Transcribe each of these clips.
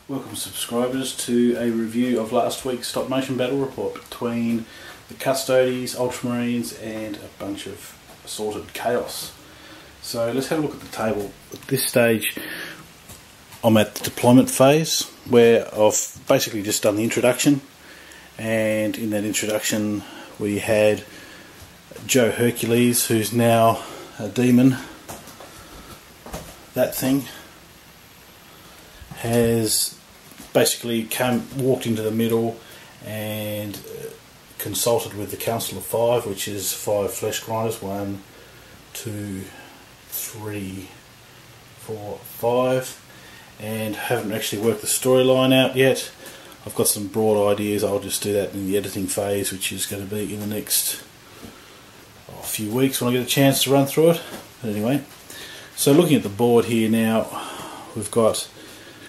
Welcome subscribers to a review of last week's stop motion battle report between the Custodes, Ultramarines and a bunch of assorted chaos. So let's have a look at the table. At this stage I'm at the deployment phase where I've basically just done the introduction, and in that introduction we had Joe Hercules, who's now a demon. That thing has basically walked into the middle and consulted with the Council of Five, which is 5 flesh grinders, 1, 2, 3, 4, 5, and haven't actually worked the storyline out yet. I've got some broad ideas. I'll just do that in the editing phase, which is going to be in the next few weeks when I get a chance to run through it. But anyway, so looking at the board here now, we've got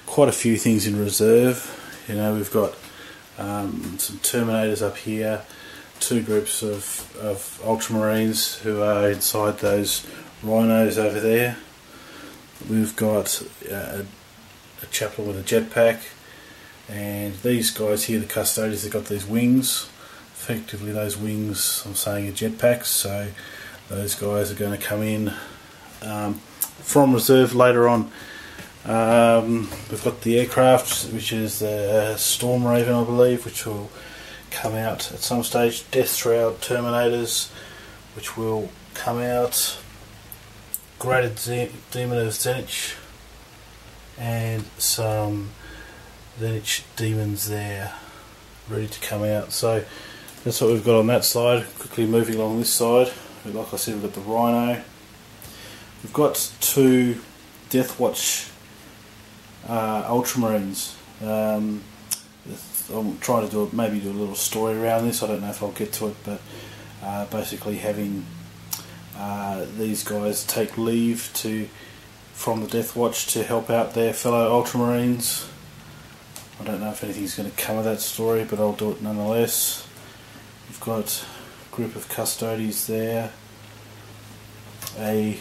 quite a few things in reserve. You know, we've got some Terminators up here, 2 groups of Ultramarines who are inside those Rhinos over there. We've got a Chaplain with a jetpack, and these guys here, the Custodes, they've got these wings. Effectively those wings, I'm saying, are jetpacks, so those guys are going to come in from reserve later on. We've got the aircraft, which is the Storm Raven, I believe, which will come out at some stage. Death Shroud Terminators, which will come out. Graded Demon of Zenich, and some Zenich demons there ready to come out. So that's what we've got on that side. Quickly moving along this side, like I said, we've got the Rhino. We've got 2 Deathwatch Ultramarines. I'm trying to maybe do a little story around this. I don't know if I'll get to it, but basically having these guys take leave from the Deathwatch to help out their fellow Ultramarines. I don't know if anything's going to come of that story, but I'll do it nonetheless. We've got a group of Custodes there, a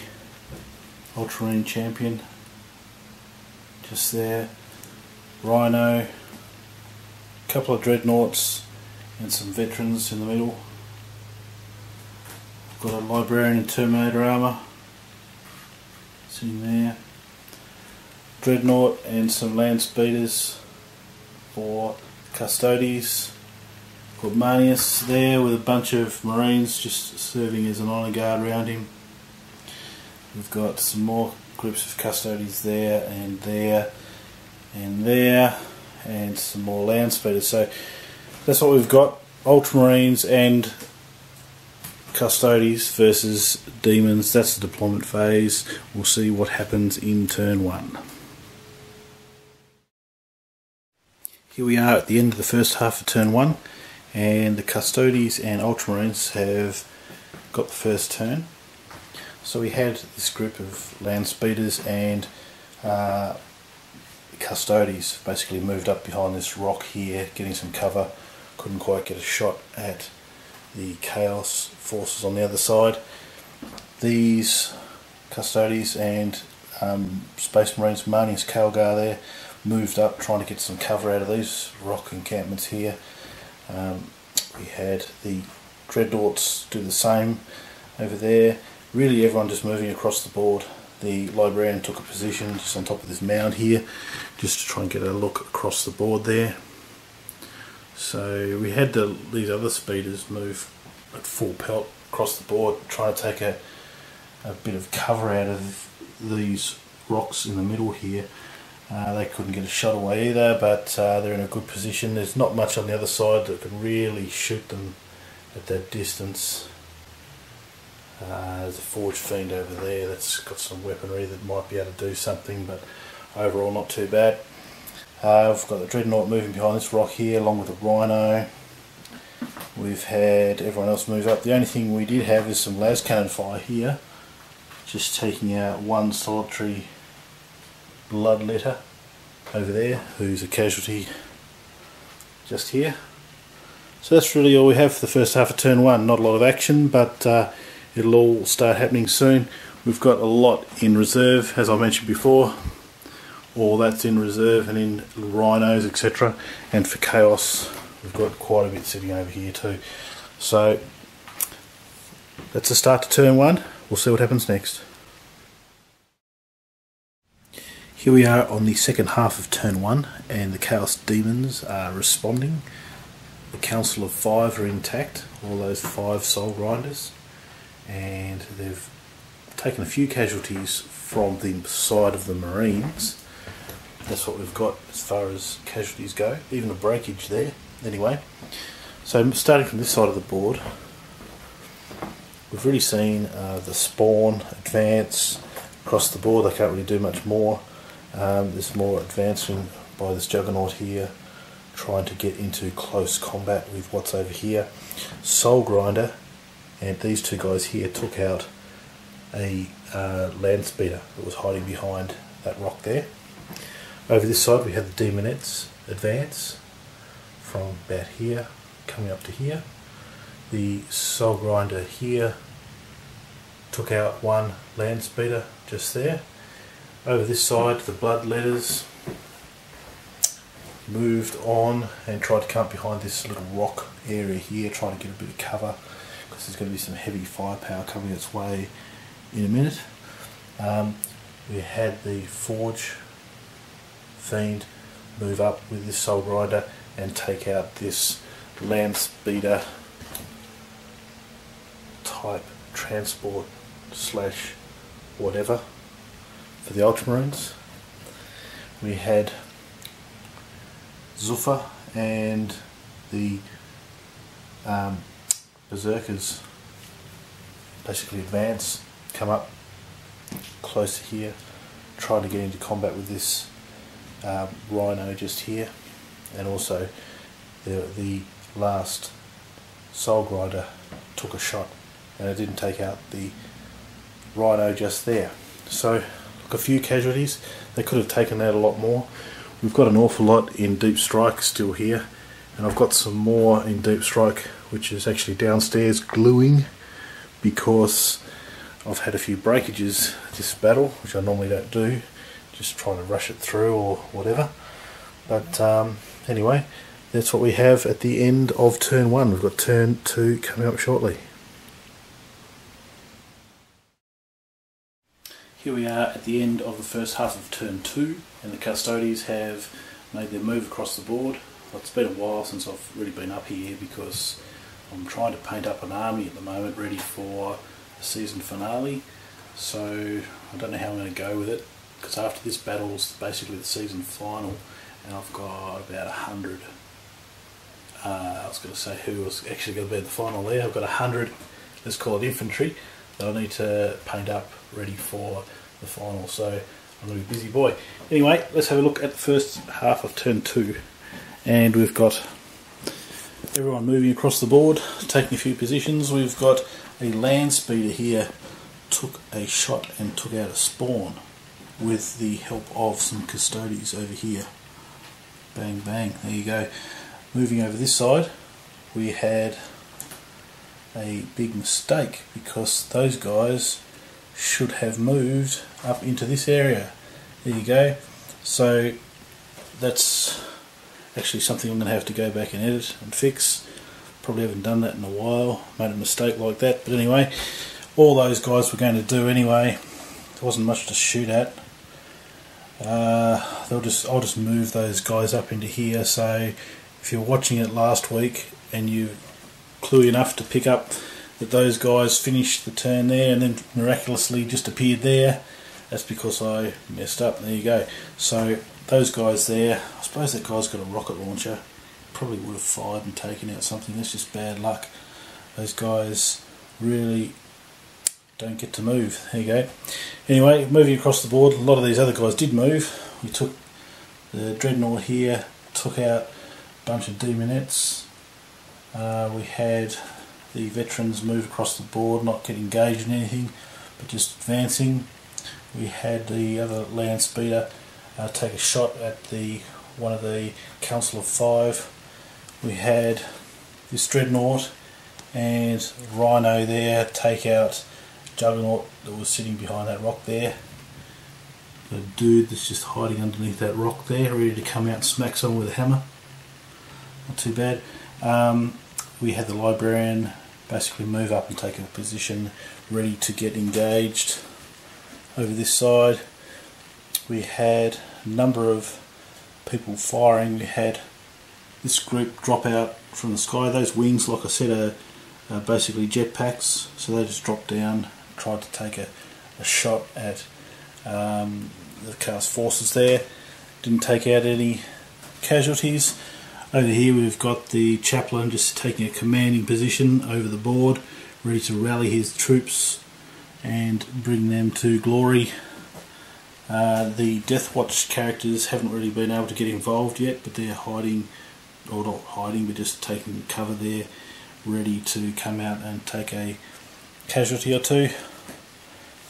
Ultramarine champion just there, Rhino, a couple of Dreadnoughts and some veterans in the middle. We've got a Librarian and Terminator armour sitting there, Dreadnought and some land speeders for Custodes. Got Manius there with a bunch of Marines just serving as an honour guard around him. We've got some more groups of Custodes there and there and there, and some more land speeders. So that's what we've got: Ultramarines and Custodes versus demons. That's the deployment phase. We'll see what happens in turn 1. Here we are at the end of the first half of turn 1, and the Custodes and Ultramarines have got the first turn. So we had this group of land speeders and Custodes basically moved up behind this rock here, getting some cover. Couldn't quite get a shot at the Chaos forces on the other side. These Custodes and Space Marines, Manius Calgar there, moved up trying to get some cover out of these rock encampments here. We had the Dreadnoughts do the same over there. Really everyone just moving across the board. The Librarian took a position just on top of this mound here, just to try and get a look across the board there. So we had these other speeders move at full pelt across the board, trying to take a bit of cover out of these rocks in the middle here. They couldn't get a shot away either, but they're in a good position. There's not much on the other side that can really shoot them at that distance. There's a Forge Fiend over there that's got some weaponry that might be able to do something, but overall not too bad. We've got the Dreadnought moving behind this rock here along with the Rhino. We've had everyone else move up. The only thing we did have is some las cannon fire here, just taking out one solitary Bloodletter over there, who's a casualty just here. So that's really all we have for the first half of turn 1. Not a lot of action, but it'll all start happening soon. We've got a lot in reserve, as I mentioned before. all that's in reserve and in rhinos, etc. And for chaos, we've got quite a bit sitting over here too. So that's the start to turn one. We'll see what happens next. Here we are on the second half of turn one, and the Chaos Demons are responding. The Council of 5 are intact, all those 5 Soul Grinders, and they've taken a few casualties from the side of the Marines. That's what we've got as far as casualties go, even a breakage there. Anyway, so starting from this side of the board, we've really seen the spawn advance across the board. They can't really do much more. There's more advancing by this Juggernaut here, trying to get into close combat with what's over here. Soul Grinder and these two guys here took out a land speeder that was hiding behind that rock there. Over this side we have the Demonettes advance from about here coming up to here. The Soul Grinder here took out one land speeder just there. Over this side the Bloodletters moved on and tried to come up behind this little rock area here, trying to get a bit of cover because there's going to be some heavy firepower coming its way in a minute. We had the Forge Fiend move up with this Soul Grinder and take out this land speeder type transport slash whatever for the Ultramarines. We had Zuffa and the Berserkers basically advance, come up close to here, trying to get into combat with this Rhino just here, and also the last Soul Grinder took a shot and it didn't take out the Rhino just there. So look, a few casualties. They could have taken out a lot more. We've got an awful lot in Deep Strike still here, and I've got some more in Deep Strike which is actually downstairs gluing because I've had a few breakages this battle, which I normally don't do, just trying to rush it through or whatever. But anyway, that's what we have at the end of turn one. We've got turn two coming up shortly. Here we are at the end of the first half of turn two, and the Custodies have made their move across the board. Well, it's been a while since I've really been up here because I'm trying to paint up an army at the moment ready for the season finale. So I don't know how I'm going to go with it, because after this battle is basically the season final, and I've got about 100. I was going to say who was actually going to be at the final there. I've got 100, let's call it infantry, that I need to paint up ready for the final. So I'm going to be a busy boy. Anyway, let's have a look at the first half of turn two, and we've got everyone moving across the board, taking a few positions. We've got a land speeder here, took a shot and took out a spawn with the help of some Custodies over here. Bang bang, there you go. Moving over this side, we had a big mistake because those guys should have moved up into this area. There you go. So that's actually something I'm going to have to go back and edit and fix. Probably haven't done that in a while, made a mistake like that. But anyway, all those guys were going to do anyway. There wasn't much to shoot at. I'll just move those guys up into here. So if you're watching it last week and you clue enough to pick up that those guys finished the turn there and then miraculously just appeared there, that's because I messed up. There you go. So those guys there, I suppose that guy's got a rocket launcher, probably would have fired and taken out something. That's just bad luck. Those guys really don't get to move. There you go. Anyway, moving across the board, a lot of these other guys did move. We took the Dreadnought here, took out a bunch of Demonettes. We had the veterans move across the board, not get engaged in anything, but just advancing. We had the other land speeder take a shot at one of the Council of 5. We had this Dreadnought and Rhino there take out Juggernaut that was sitting behind that rock there. A dude that's just hiding underneath that rock there, ready to come out and smack someone with a hammer. Not too bad. We had the librarian basically move up and take a position ready to get engaged. Over this side we had a number of people firing. We had this group drop out from the sky. Those wings, like I said, are basically jetpacks, so they just dropped down, tried to take a shot at the cast forces there. Didn't take out any casualties. Over here we've got the chaplain just taking a commanding position over the board, ready to rally his troops and bring them to glory. The Death Watch characters haven't really been able to get involved yet, but they're hiding, or not hiding, but just taking cover there, ready to come out and take a casualty or two.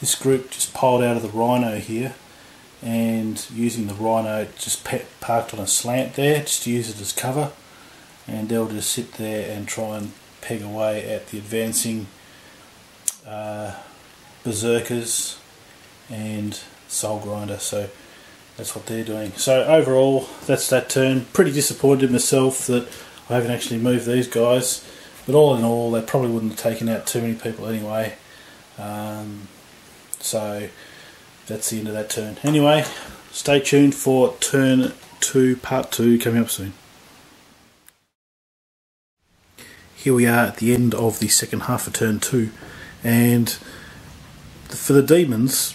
This group just piled out of the Rhino here, and using the Rhino just parked on a slant there, just to use it as cover, and they'll just sit there and try and peg away at the advancing berserkers and Soul Grinder. So that's what they're doing. So overall, that's that turn. Pretty disappointed in myself that I haven't actually moved these guys, but all in all they probably wouldn't have taken out too many people anyway. So that's the end of that turn. Anyway, stay tuned for turn 2, part 2, coming up soon. Here we are at the end of the second half of turn 2, and for the demons,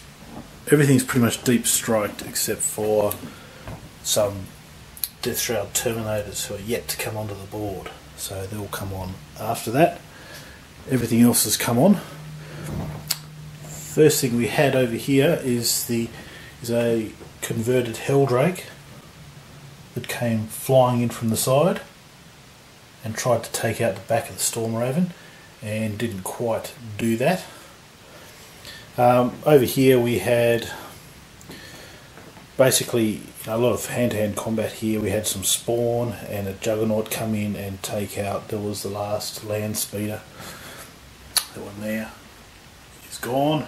everything's pretty much deep striked except for some Death Shroud Terminators who are yet to come onto the board. So they'll come on after that. Everything else has come on. First thing we had over here is a converted Helldrake that came flying in from the side and tried to take out the back of the Stormraven and didn't quite do that. Over here we had basically a lot of hand-to-hand combat here. We had some Spawn and a Juggernaut come in and take out, there was the last Land Speeder. That one there is gone.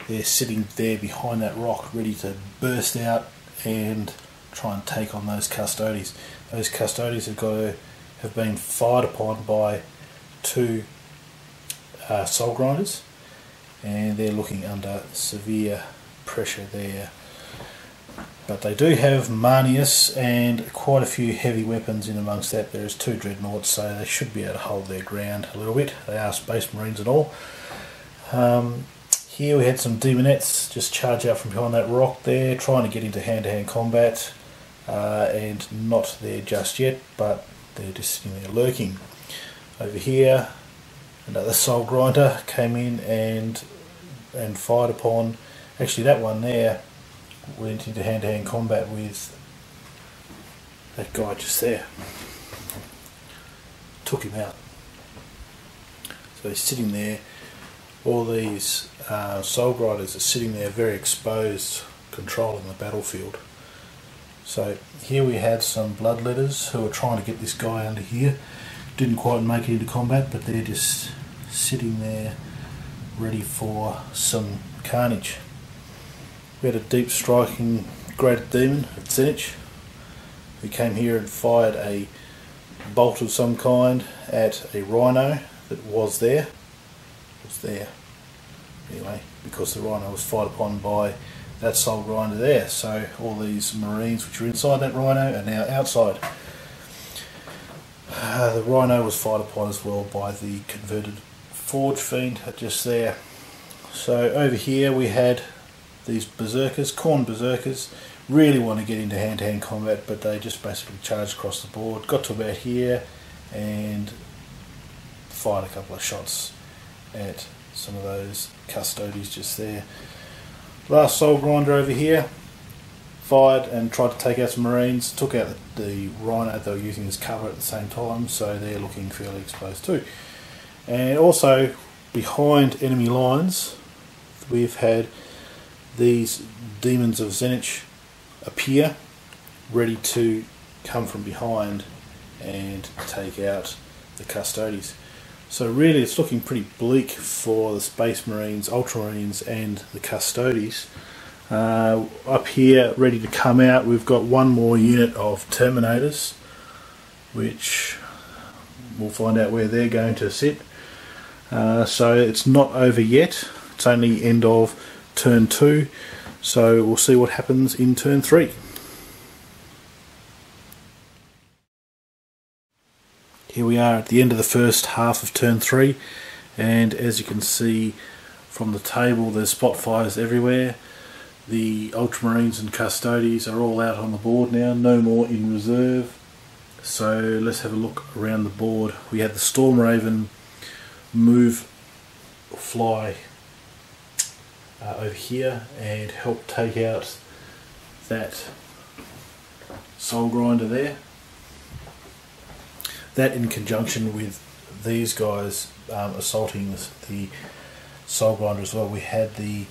They're sitting there behind that rock ready to burst out and try and take on those Custodes. Those Custodes have been fired upon by 2 Soul Grinders, and they're looking under severe pressure there. But they do have Marneus and quite a few heavy weapons in amongst that. There's 2 Dreadnoughts, so they should be able to hold their ground a little bit. They are Space Marines and all. Here we had some Demonettes just charge out from behind that rock there, trying to get into hand-to-hand combat, and not there just yet, but they're just sitting there lurking. Over here, another Soul Grinder came in and fired upon. Actually, that one there went into hand-to-hand combat with that guy just there. Took him out. So he's sitting there. All these Soul Grinders are sitting there very exposed, controlling the battlefield. So here we had some Bloodletters who are trying to get this guy under here. Didn't quite make it into combat, but they're just sitting there ready for some carnage. We had a deep striking Greater Demon at Zenich, who came here and fired a bolt of some kind at a Rhino that was there. Anyway, because the Rhino was fired upon by that Soul Grinder there. So all these Marines which were inside that Rhino are now outside. The Rhino was fired upon as well by the converted Forge Fiend just there. So over here we had these Berserkers, Khorne Berserkers, really want to get into hand-to-hand combat, but they just basically charged across the board, got to about here and fired a couple of shots at some of those Custodes just there. Last Soul Grinder over here fired and tried to take out some Marines, took out the Rhino they were using as cover at the same time, so they're looking fairly exposed too. And also behind enemy lines we've had these Demons of Zenich appear, ready to come from behind and take out the Custodes. So really it's looking pretty bleak for the Space Marines, Ultramarines and the Custodes, Up here, ready to come out, we've got one more unit of Terminators, which we'll find out where they're going to sit. So it's not over yet, it's only end of turn 2, so we'll see what happens in turn 3. Here we are at the end of the first half of turn 3, and as you can see from the table, there's spot fires everywhere. The Ultramarines and Custodes are all out on the board now, no more in reserve. So let's have a look around the board. We had the Stormraven fly over here and help take out that Soul Grinder there. That in conjunction with these guys assaulting the Soul Grinder as well. We had the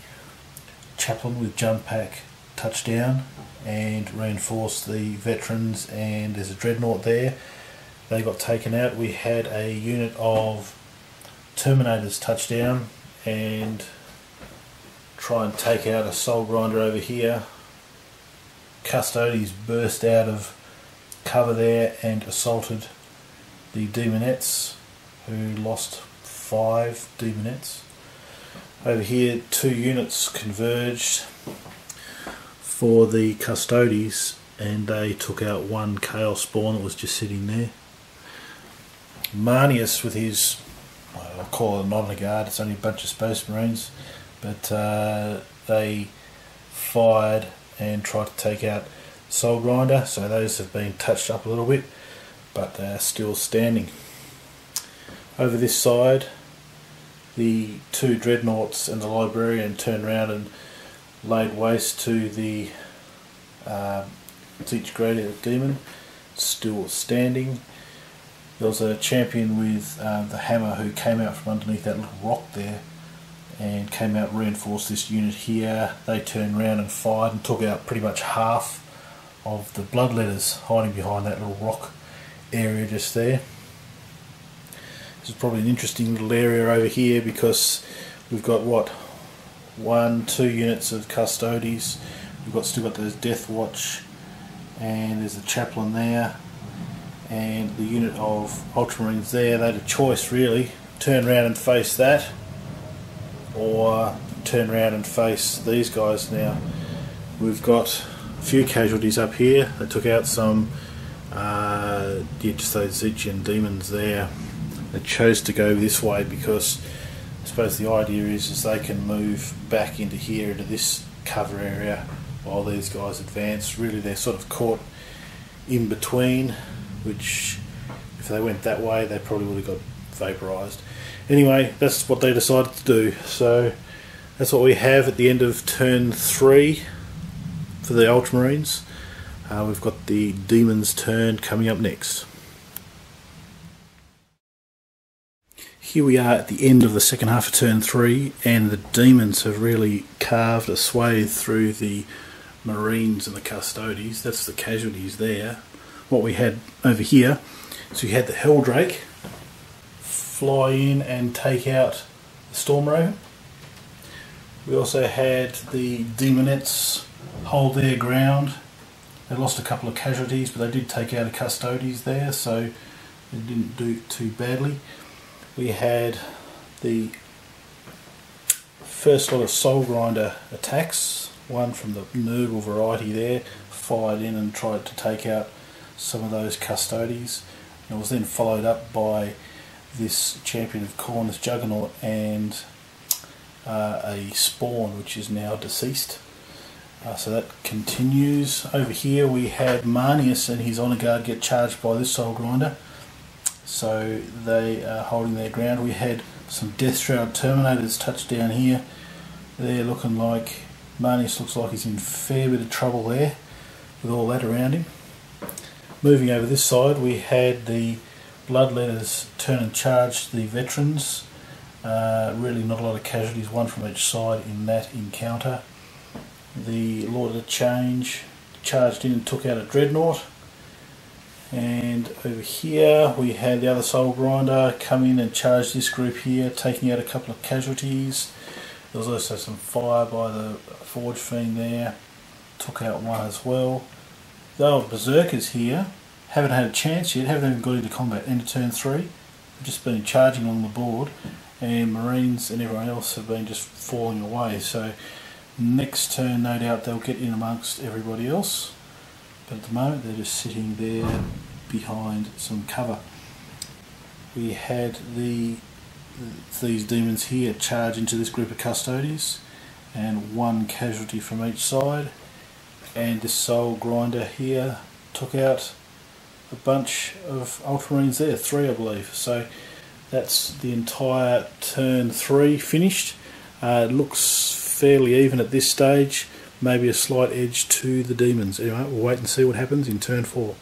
Chaplain with Jump Pack touchdown and reinforced the veterans, and there's a Dreadnought there. They got taken out. We had a unit of Terminators touchdown and try and take out a Soul Grinder over here. Custodes burst out of cover there and assaulted the Demonettes, who lost 5 Demonettes. Over here, 2 units converged for the Custodes, and they took out 1 Chaos Spawn that was just sitting there. Marneus with his, I'll call it not a guard, it's only a bunch of Space Marines, but they fired and tried to take out Soul Grinder, so those have been touched up a little bit, but they're still standing. Over this side, the 2 Dreadnoughts and the Librarian turned around and laid waste to the Siege Greater Demon, still standing. There was a champion with the hammer who came out from underneath that little rock there and came out and reinforced this unit here. They turned around and fired and took out pretty much half of the Bloodletters hiding behind that little rock area just there. This is probably an interesting little area over here because we've got what, 2 units of Custodes. We've still got those Death Watch, and there's a Chaplain there, and the unit of Ultramarines there. They had a choice really: turn around and face that, or turn around and face these guys. Now we've got a few casualties up here. They took out some, just those Zygian demons there. They chose to go this way because I suppose the idea is they can move back into here, into this cover area, while these guys advance. Really they're sort of caught in between, which if they went that way they probably would have got vaporised. Anyway, that's what they decided to do. So that's what we have at the end of turn 3 for the Ultramarines. We've got the Demons' turn coming up next. Here we are at the end of the second half of turn 3, and the Demons have really carved a swathe through the Marines and the Custodes. That's the casualties there. What we had over here, so we had the Helldrake fly in and take out the Stormraven. We also had the Demonettes hold their ground. They lost a couple of casualties, but they did take out a Custodes there, so they didn't do too badly. We had the first lot of Soul Grinder attacks, one from the Nurgle variety there, fired in and tried to take out some of those Custodes. It was then followed up by this Champion of Khorne, this Juggernaut, and a Spawn which is now deceased. So that continues. Over here we had Marneus and his Honour Guard get charged by this Soul Grinder. So they are holding their ground. We had some Death Shroud Terminators touch down here. They're looking like, Marneus looks like he's in a fair bit of trouble there with all that around him. Moving over this side, we had the Bloodletters turn and charge the veterans. Really not a lot of casualties, one from each side in that encounter. The Lord of the Change charged in and took out a Dreadnought. And over here we had the other Soul Grinder come in and charge this group here, taking out a couple of casualties. There was also some fire by the Forge Fiend there, took out one as well. The old Berserkers here haven't had a chance yet, haven't even got into combat. Into turn 3, they've just been charging on the board, and Marines and everyone else have been just falling away. So next turn, no doubt they'll get in amongst everybody else, but at the moment they're just sitting there behind some cover. We had these demons here charge into this group of custodies, and one casualty from each side, and this Soul Grinder here took out a bunch of Ultramarines there, 3 I believe. So that's the entire turn 3 finished. It looks fairly even at this stage, maybe a slight edge to the demons. Anyway, we'll wait and see what happens in turn 4.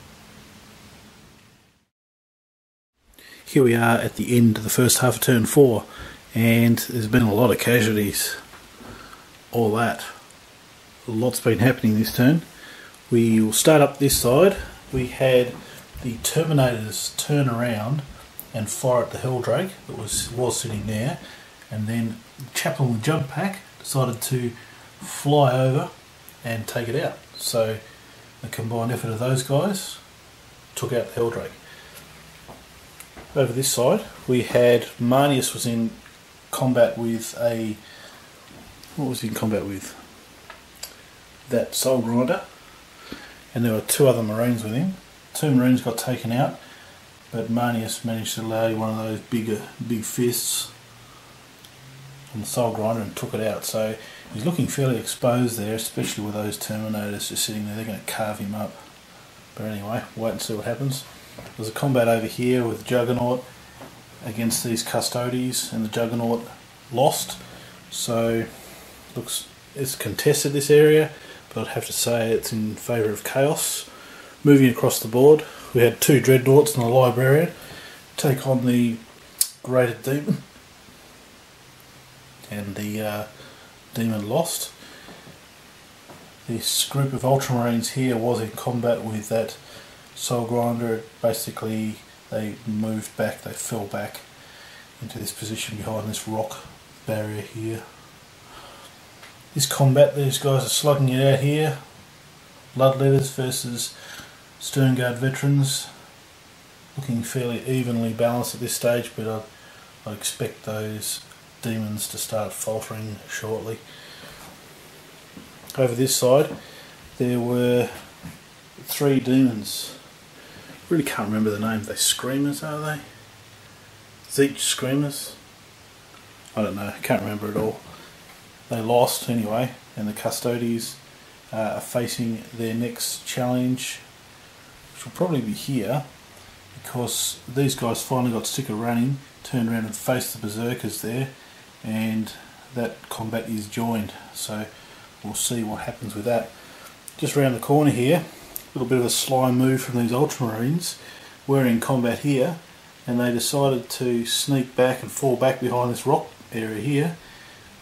Here we are at the end of the first half of turn 4, and there's been a lot of casualties. All that. A lot's been happening this turn. We will start up this side. We had the Terminators turn around and fire at the Helldrake that was sitting there, and then Chaplain with Jump Pack decided to fly over and take it out. So the combined effort of those guys took out the Helldrake. Over this side we had Marneus was in combat with a... what was he in combat with? That Soul Grinder, and there were 2 other Marines with him. 2 Marines got taken out, but Marneus managed to lay one of those big fists on the Soul Grinder and took it out. So he's looking fairly exposed there, especially with those Terminators just sitting there. They're going to carve him up. But anyway, wait and see what happens. There's a combat over here with Juggernaut against these Custodes, and the Juggernaut lost. So looks it's contested, this area, but I'd have to say it's in favour of Chaos. Moving across the board, we had 2 Dreadnoughts and a Librarian take on the Graded Demon, and the Demon lost. This group of Ultramarines here was in combat with that Soul Grinder. Basically they moved back, they fell back into this position behind this rock barrier here. This combat, these guys are slugging it out here. Bloodletters versus Sternguard veterans, looking fairly evenly balanced at this stage, but I expect those demons to start faltering shortly. Over this side there were 3 demons. Really can't remember the name. Are they Screamers, are they? Zeech Screamers? I don't know, can't remember at all. They lost anyway, and the Custodes are facing their next challenge, which will probably be here, because these guys finally got sick of running, turned around and faced the Berserkers there, and that combat is joined. So we'll see what happens with that. Just around the corner here, a little bit of a sly move from these Ultramarines. We're in combat here, and they decided to sneak back and fall back behind this rock area here,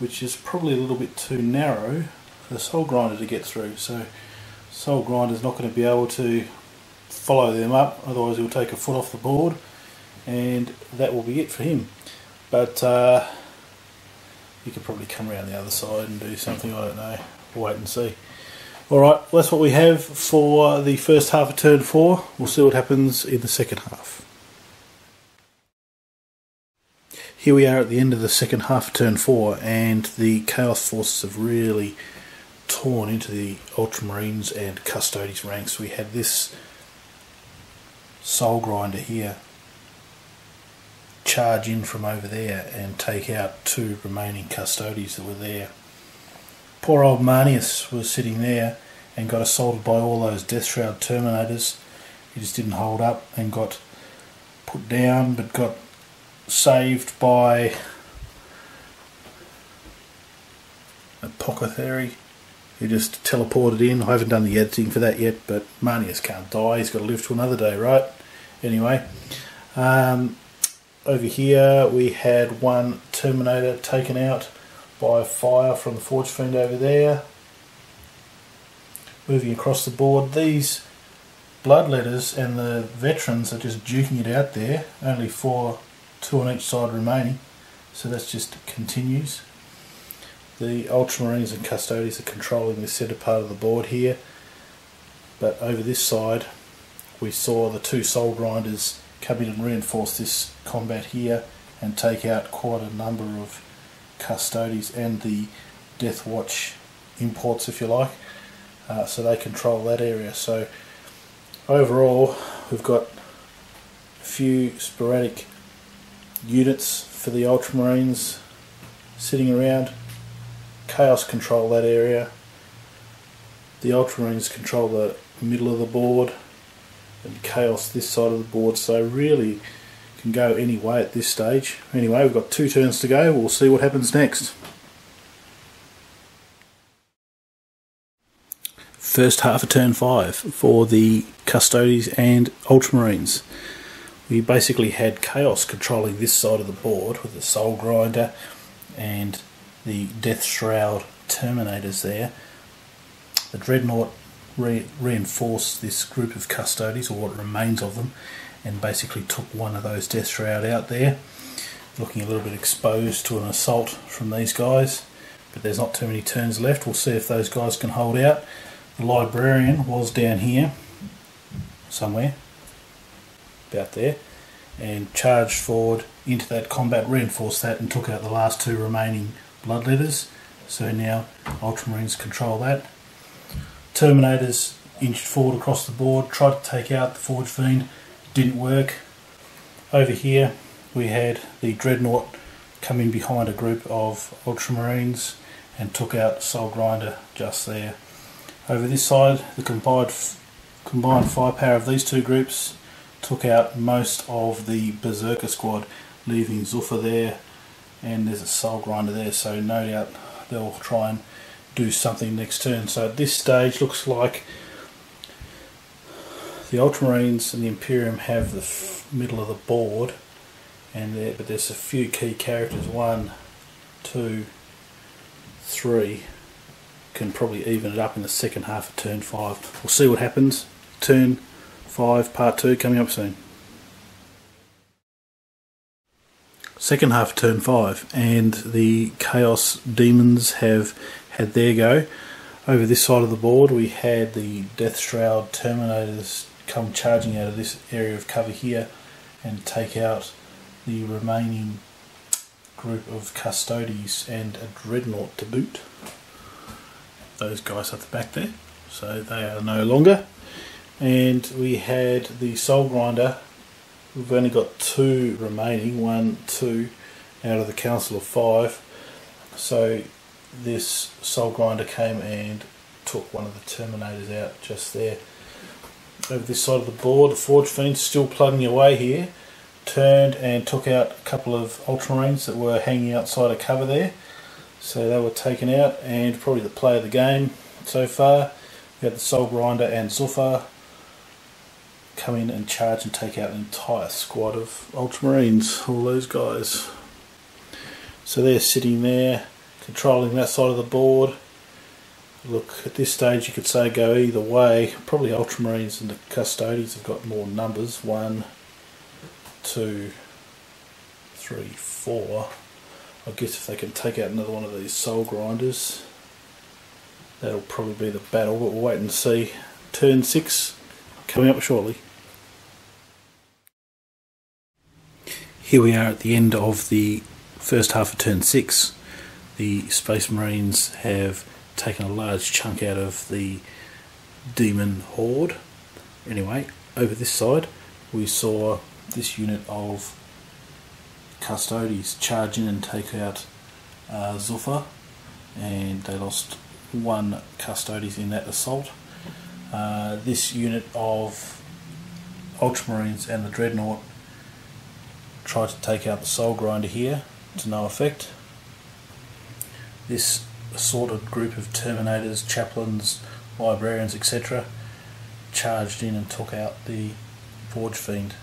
which is probably a little bit too narrow for the Soul Grinder to get through. So Soul Grinder's not going to be able to follow them up, otherwise he'll take a foot off the board, and that will be it for him. But he could probably come around the other side and do something, I don't know. We'll wait and see. Alright, that's what we have for the first half of turn 4. We'll see what happens in the second half. Here we are at the end of the second half of turn 4, and the Chaos forces have really torn into the Ultramarines and Custodes ranks. We had this Soul Grinder here charge in from over there and take out 2 remaining Custodes that were there. Poor old Marneus was sitting there and got assaulted by all those Deathshroud Terminators. He just didn't hold up and got put down, but got saved by Apothecary, who just teleported in. I haven't done the editing for that yet, but Marneus can't die, he's got to live to another day, right? Anyway, over here we had 1 Terminator taken out by fire from the Forge Fiend over there. Moving across the board, these Bloodletters and the veterans are just duking it out there, only 2 on each side remaining, so that just continues. the Ultramarines and Custodies are controlling the centre part of the board here, but over this side we saw the two Soul Grinders come in and reinforce this combat here and take out quite a number of Custodies and the Death Watch imports, if you like, so they control that area. So overall we've got a few sporadic units for the Ultramarines sitting around. Chaos control that area, the Ultramarines control the middle of the board, and Chaos this side of the board, so really can go any way at this stage. Anyway, we've got 2 turns to go, we'll see what happens next. First half of turn 5 for the Custodies and Ultramarines. We basically had Chaos controlling this side of the board with the Soul Grinder and the Death Shroud Terminators there. The Dreadnought reinforced this group of Custodies, or what remains of them, and basically took one of those Death Shroud out there. Looking a little bit exposed to an assault from these guys, but there's not too many turns left. We'll see if those guys can hold out. The Librarian was down here somewhere, about there, and charged forward into that combat, reinforced that, and took out the last 2 remaining Bloodletters. So now Ultramarines control that. Terminators inched forward across the board, tried to take out the Forge Fiend, didn't work. Over here we had the Dreadnought come in behind a group of Ultramarines and took out Soul Grinder just there. Over this side, the combined firepower of these 2 groups took out most of the Berserker squad, leaving Zuffa there, and there's a Soul Grinder there, so no doubt they'll try and do something next turn. So at this stage looks like the Ultramarines and the Imperium have the middle of the board, and but there's a few key characters, 1, 2, 3, can probably even it up in the second half of turn 5. We'll see what happens. Turn 5 part 2 coming up soon. Second half of turn 5, and the Chaos Demons have had their go. Over this side of the board we had the Death Shroud Terminators come charging out of this area of cover here and take out the remaining group of Custodies and a Dreadnought to boot. Those guys at the back there, so they are no longer. And we had the Soul Grinder. We've only got 2 remaining, 1, 2 out of the Council of 5. So this Soul Grinder came and took one of the Terminators out just there. Over this side of the board, the Forge Fiend's still plugging away here. Turned and took out a couple of Ultramarines that were hanging outside of cover there. So they were taken out, and probably the play of the game so far. We had the Soul Grinder and Zuffa come in and charge and take out an entire squad of Ultramarines, all those guys. So they're sitting there controlling that side of the board. Look, at this stage you could say go either way. Probably Ultramarines and the Custodies have got more numbers. 1, 2, 3, 4. I guess if they can take out another one of these Soul Grinders, that'll probably be the battle, but we'll wait and see. Turn 6 coming up shortly. Here we are at the end of the first half of turn 6. The Space Marines have taken a large chunk out of the Demon Horde. Anyway, over this side we saw this unit of Custodies charge in and take out Zuffa, and they lost 1 Custodies in that assault. This unit of Ultramarines and the Dreadnought tried to take out the Soul Grinder here, to no effect. This assorted group of Terminators, Chaplains, Librarians, etc. charged in and took out the Forge Fiend.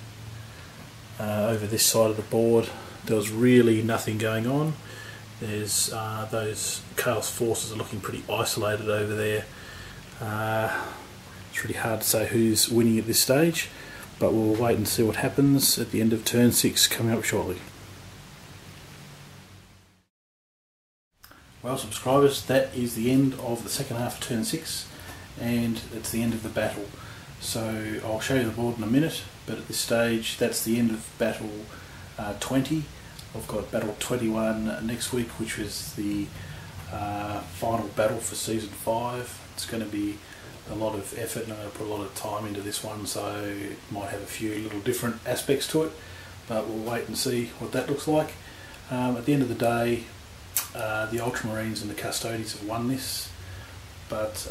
Over this side of the board there was really nothing going on. There's those Chaos forces are looking pretty isolated over there. It's really hard to say who's winning at this stage, but we'll wait and see what happens at the end of turn 6 coming up shortly. Well, subscribers, that is the end of the second half of turn 6, and it's the end of the battle. So I'll show you the board in a minute, but at this stage that's the end of battle 20. I've got battle 21 next week, which is the final battle for season 5. It's going to be a lot of effort and I'm going to put a lot of time into this one, so it might have a few little different aspects to it, but we'll wait and see what that looks like. At the end of the day, the Ultramarines and the Custodians have won this, but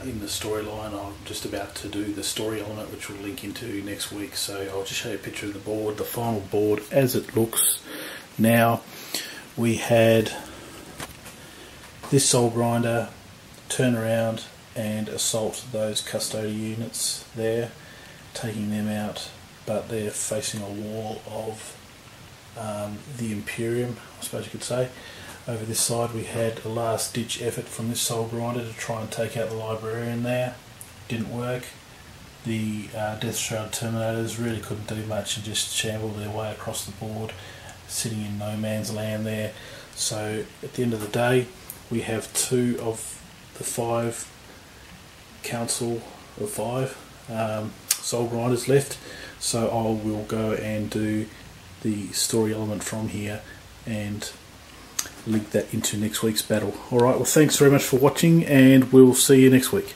in the storyline I'm just about to do the story element, which we'll link into next week, so I'll just show you a picture of the board, the final board as it looks now. We had this Soul Grinder turn around and assault those Custodian units there, taking them out, but they're facing a wall of the Imperium, I suppose you could say. Over this side we had a last ditch effort from this Soul Grinder to try and take out the Librarian there. Didn't work. The Death Shroud Terminators really couldn't do much and just shambled their way across the board, sitting in no man's land there. So at the end of the day we have 2 of the 5 Council of 5 Soul Grinders left, so I will go and do the story element from here and link that into next week's battle. Alright, well thanks very much for watching and we'll see you next week.